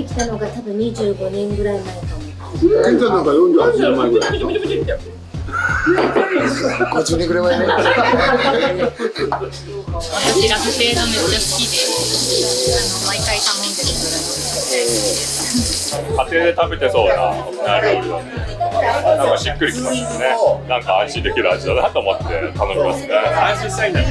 ってきたのが多分25年ぐらい前かも。ケンちゃんなんか48年前ぐらい。50年ぐらい前ね。私ラフテーがめっちゃ好きで、毎回頼んでるぐらい家庭で食べてそうな沖縄料理だね。なんかしっくりきますね。なんか安心できる味だなと思って頼みますね。安心したいんだよ。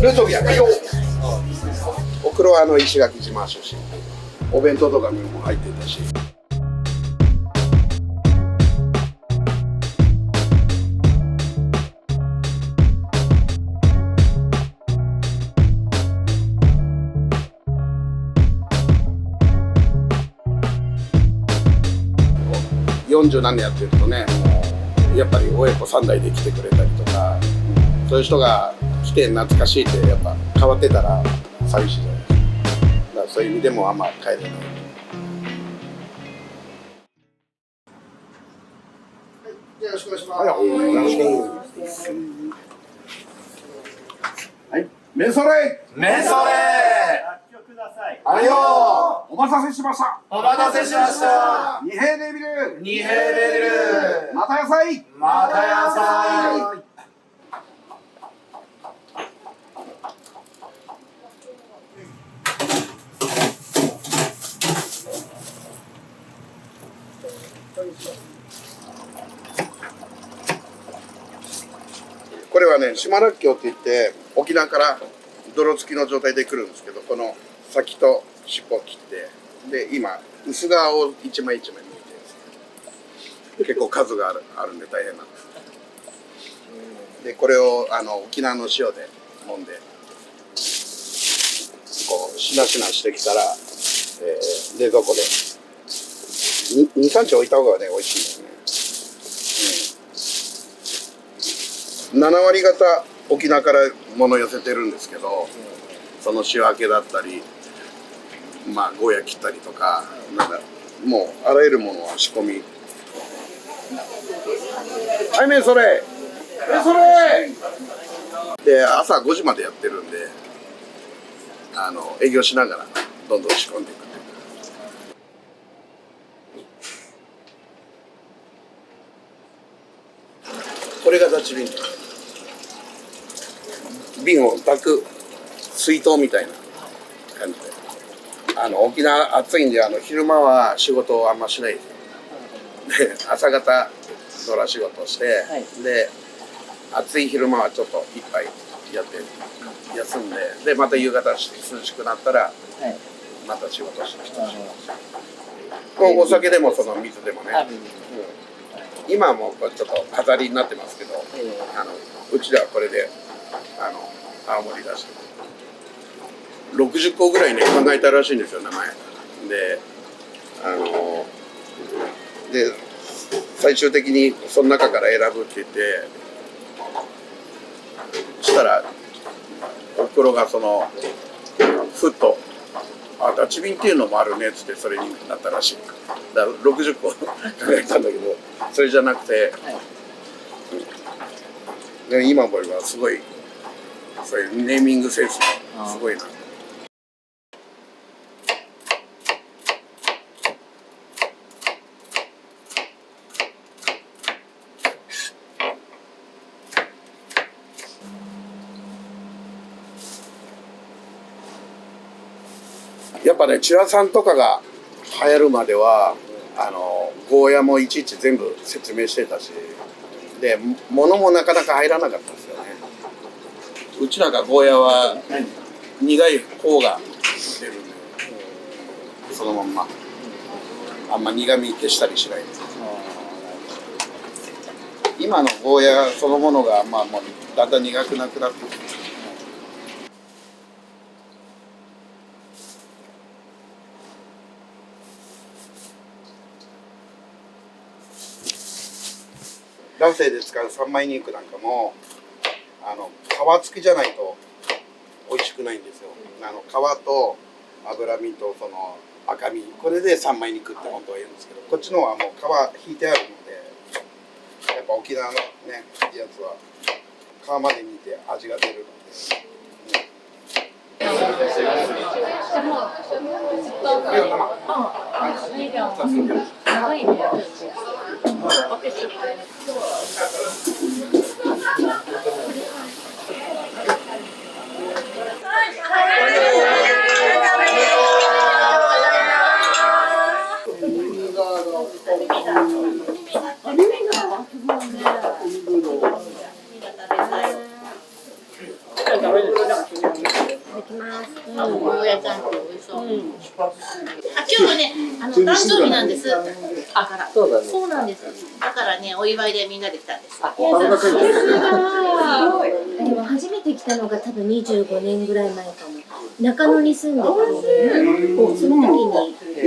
ルトギャよ。お風呂は石垣島出身。お弁当とかにも入ってたし。40何年やってるとね、やっぱり親子3代で来てくれたりとか、そういう人が来て懐かしいってやっぱ変わってたら寂しいじゃないですか。だからそういう意味でもあんま帰れない。よろしくお願いします。よろしく。はい、メンソレ。メンソレはいよー、お待たせしました。お待たせしました二平デビル。二平デビルまた野菜。また野菜これはね、島らっきょうって言って沖縄から泥付きの状態で来るんですけど、この先と尻尾を切って、で今薄皮を一枚一枚剥いてるんです。結構数があるんで大変なんです。でこれを沖縄の塩で揉んでこうしなしなしてきたら、冷蔵庫で2、3日置いた方がね美味しいですね。7割方沖縄から物寄せてるんですけど、その塩焼けだったり、まあゴーヤ切ったりとか、なんかもうあらゆるものは仕込み。はい、メンソレメンソレで朝5時までやってるんで、営業しながらどんどん仕込んでいく。これがダチ瓶。瓶を炊く水筒みたいな感じで。沖縄暑いんで昼間は仕事をあんましないですよ。で朝方ドラ仕事をして、はい、で暑い昼間はちょっと一杯やって休んで、また夕方涼しくなったら、はい、また仕事してきたし、お酒でもその水でもね、今はもうちょっと飾りになってますけど、うちではこれで青森出して60個ぐらいね考えたらしいんですよ、名前で最終的にその中から選ぶって言って、そしたらおふくろがふっと「あ、ダチ瓶っていうのもあるね」っつってそれになったらしい。だから60個考えたんだけど、それじゃなくて、で今思えばすごいそういうネーミングセンスがすごいな。やっぱね、チラさんとかが流行るまではゴーヤもいちいち全部説明してたし、で物もなかなか入らなかったんですよね。うちなんかゴーヤは苦い方が出るんで、そのまんまあんま苦味消したりしないです。今のゴーヤそのものがもうだんだん苦くなくなってきて、男性で使う三枚肉なんかも皮付きじゃないと美味しくないんですよ。皮と脂身とその赤身、これで三枚肉って本当は言うんですけど、こっちのはもう皮引いてあるのでやっぱ沖縄のねやつは皮まで煮て味が出るので。ゴーヤチャンプル美味しそう。あ、今日はね、誕生日なんです。だから。そうなんです。だからね、お祝いでみんなで来たんです。でも初めて来たのが多分25年ぐらい前かも。中野に住んでたので、その時に。め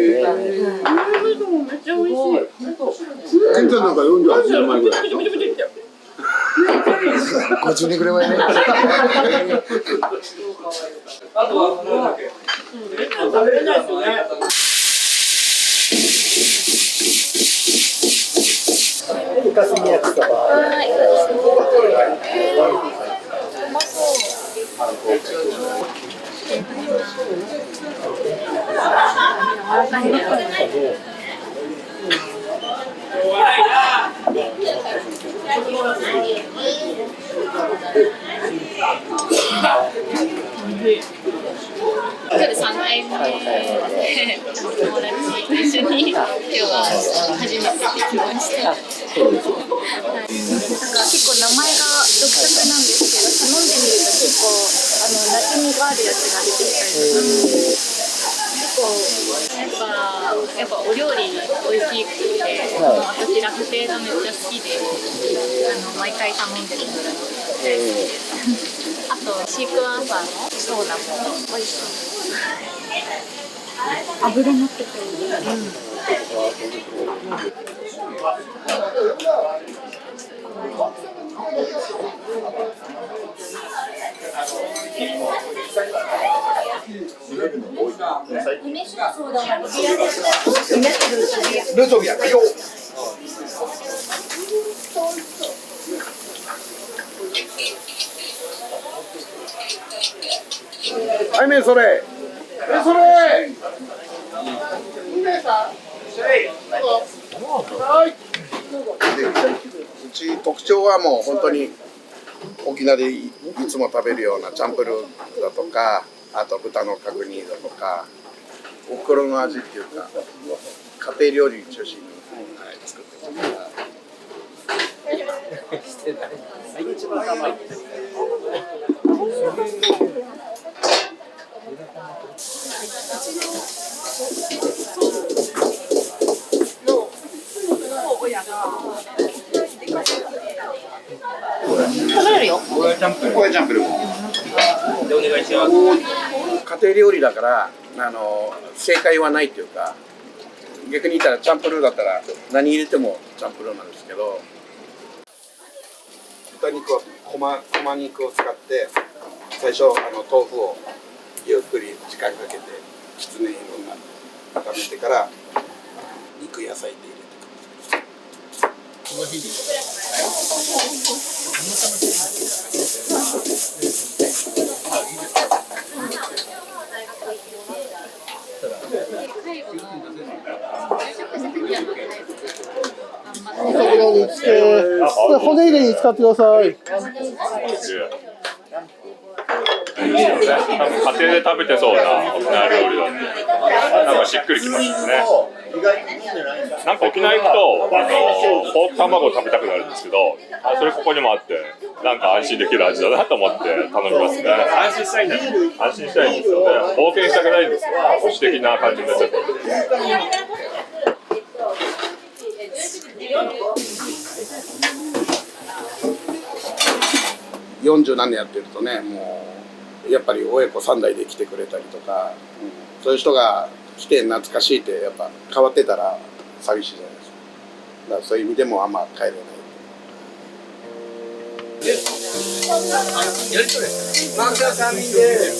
っちゃ美味しい。ケンちゃんなんか48年前ぐらい。50年ぐらい前ね。あとは何だっけ？食べれないですよね。イカスミ焼きそば。うまそう。今日で3回目で友達と一緒に今日は初めて来ました。なんか結構名前が独特なんですけど、頼んでみると結構馴染みがあるやつが出てきたりとか。結構やっぱお料理美味しくて、私ラフテーがめっちゃ好きで毎回頼んでるぐらい大好きです。あとシークワーサーのソーダも美味しい。油乗っててルトビア、よ。はい、ね、それ。それ。はい。うち特徴はもう本当に沖縄でいつも食べるようなチャンプルーだとか、あと豚の角煮だとか、おふくろの味っていうか家庭料理中心に、作ってます。食べれるよ。ゴーヤチャンプルー。でお願いします。家庭料理だから正解はないっていうか、逆に言ったらチャンプルーだったら何入れてもチャンプルーなんですけど、豚肉をこま肉を使って最初豆腐をゆっくり時間かけてきつね色になって炒めてから肉野菜で入れてくる。この日に骨入れに使ってください。多分家庭で食べてそうな沖縄料理だって、なんかしっくりきますよね。なんか沖縄行くとポーク卵食べたくなるんですけど、それここにもあって、なんか安心できる味だなと思って頼みますね。安心したいんだ。安心したいんですよね。冒険したくないんですよ。保守的な感じになっちゃって。40何年やってるとね、もうやっぱり親子3代で来てくれたりとか、そういう人が来て懐かしいってやっぱ変わってたら寂しいじゃないですか。だからそういう意味でもあんま帰れない。マンション3人で。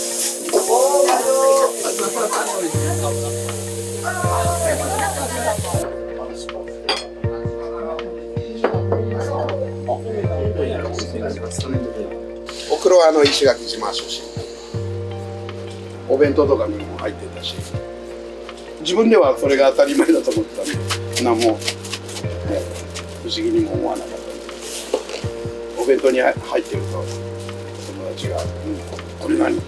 おふくろは石垣島出身。お弁当とかにも入ってたし、自分ではそれが当たり前だと思ってたんで、何も、ね、不思議にも思わなかったんで、お弁当に入ってると友達が「これ何?」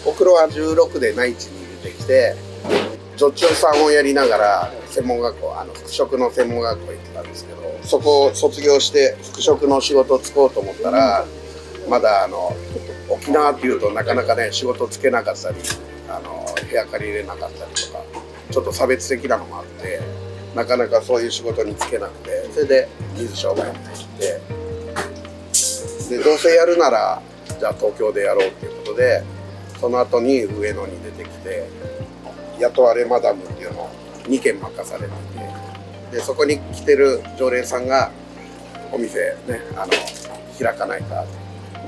おふくろは16で内地に出てきて、女中さんをやりながら専門学校、服飾の専門学校行ってたんですけど、そこを卒業して服飾の仕事をつこうと思ったら、まだ沖縄っていうとなかなかね仕事つけなかったり、部屋借りれなかったりとか、ちょっと差別的なのもあって、なかなかそういう仕事に就けなくて、それで水商売に入って、でどうせやるならじゃあ東京でやろうっていうことで、その後に上野に出てきて、雇われマダムっていうのを2軒任されてて、でそこに来てる常連さんがお店ね開かないか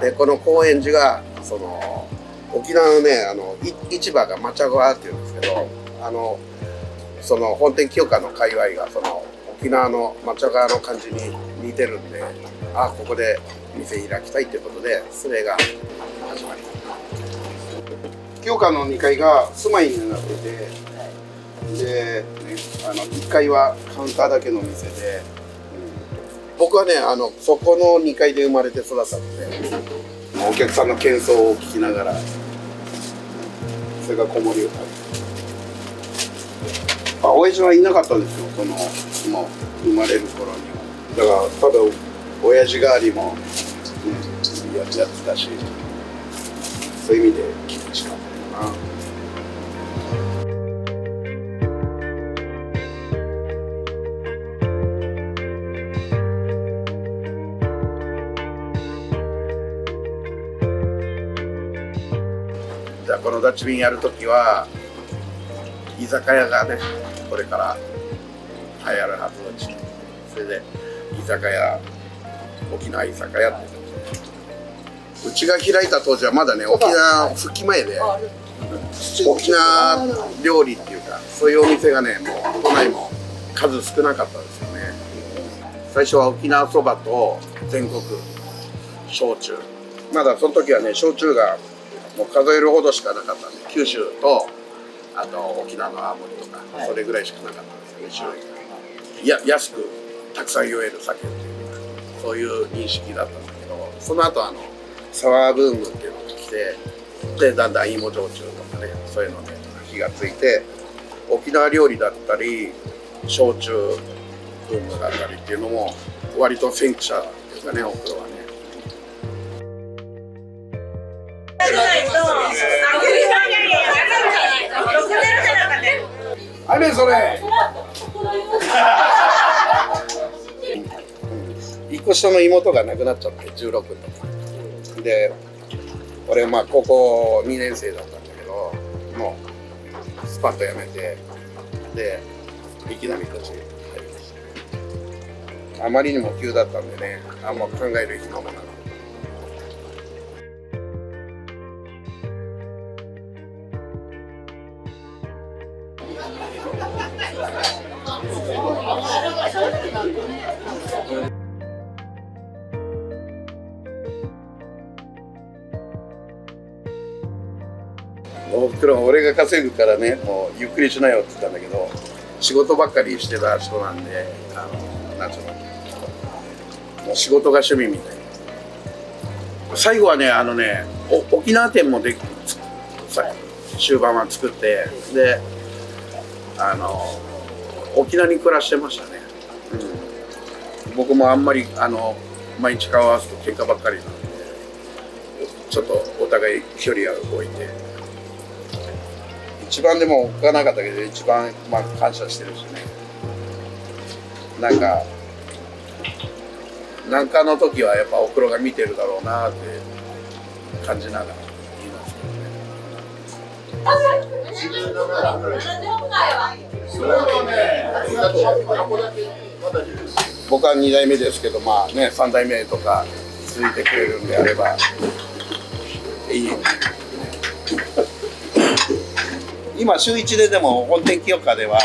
で、この高円寺が沖縄のね市場がマチャゴアっていうんですけど、その本店清香の界隈が沖縄のマチャゴアの感じに似てるんで、ここで店開きたいっていうことで、それが始まり。清香の2階が住まいになってて、で、1階はカウンターだけの店で、僕はねそこの2階で生まれて育ったので、お客さんの喧騒を聞きながら、それが子守歌。親父はいなかったんですよ、もう生まれる頃には。だからただ親父代わりも、やってたし、そういう意味で厳しかったかな。じゃあこのダッチ便やるときは居酒屋がねこれから流行るはずだし、それで居酒屋、沖縄居酒屋って、うちが開いた当時はまだね沖縄復帰前で、沖縄料理っていうかそういうお店がねもう都内も数少なかったですよね。最初は沖縄そばと全国焼酎、まだその時はね焼酎がもう数えるほどしかなかったんで、九州とあと沖縄の青森とか、それぐらいしかなかったんですよね、種類が。安くたくさん酔える酒っていうか、そういう認識だったんだけど、その後サワーブームっていうのが来て、でだんだん芋焼酎とかね、そういうので火がついて、沖縄料理だったり焼酎ブームだったりっていうのも割と先駆者ですかね、おふくろはね。あれそれ一個下の妹が亡くなっちゃって、16の時で、俺高校2年生だったんだけど、もうスパッと辞めて、でいきなりこっちに入りました。あまりにも急だったんでね、あんま考える暇もなかった。おふくろ、俺が稼ぐからね、もうゆっくりしなよって言ったんだけど、仕事ばっかりしてた人なんで、なんつうの、もう仕事が趣味みたいな。最後はね、沖縄店も終盤は作って、で沖縄に暮らしてましたね。僕もあんまり毎日顔合わすと喧嘩ばっかりなんで、ちょっとお互い距離が動いて、一番でも置かなかったけど一番感謝してるしね。なんかの時はやっぱおふくろが見てるだろうなって感じながら言いますけどね。僕は2代目ですけど、3代目とか続いてくれるんであればいい。今週1ででも本天気4日では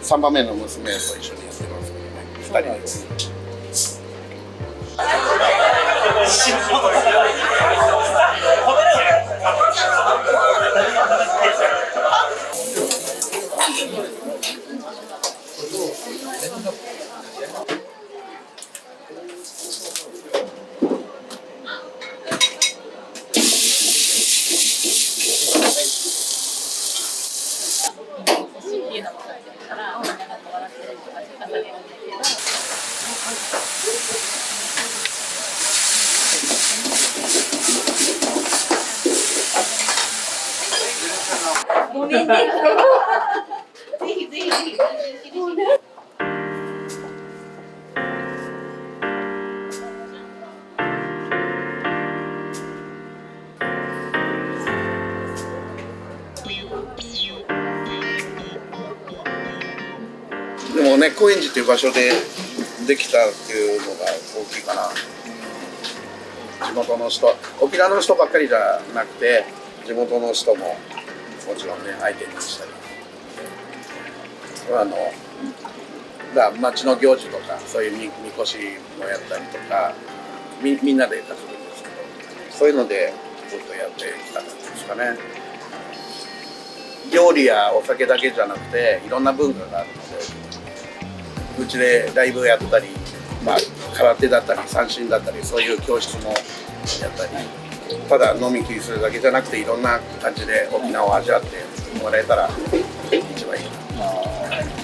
3番目の娘と一緒にやってますけどね、2人です。ごめんね。ぜひぜひぜひ。でもね、高円寺っていう場所でできたっていうのが大きいかな。地元の人、沖縄の人ばっかりじゃなくて、地元の人ももちろんね、相手にしたり。町の行事とか、そういうみこしもやったりとか、みんなで担ぐんですけど、そういうのでずっとやってきたんですかね。料理やお酒だけじゃなくて、いろんな文化があるので、うちでライブやったり、空手だったり三振だったり、そういう教室もやったり、ただ飲み食いするだけじゃなくて、いろんな感じで沖縄を味わってもらえたら一番いいな。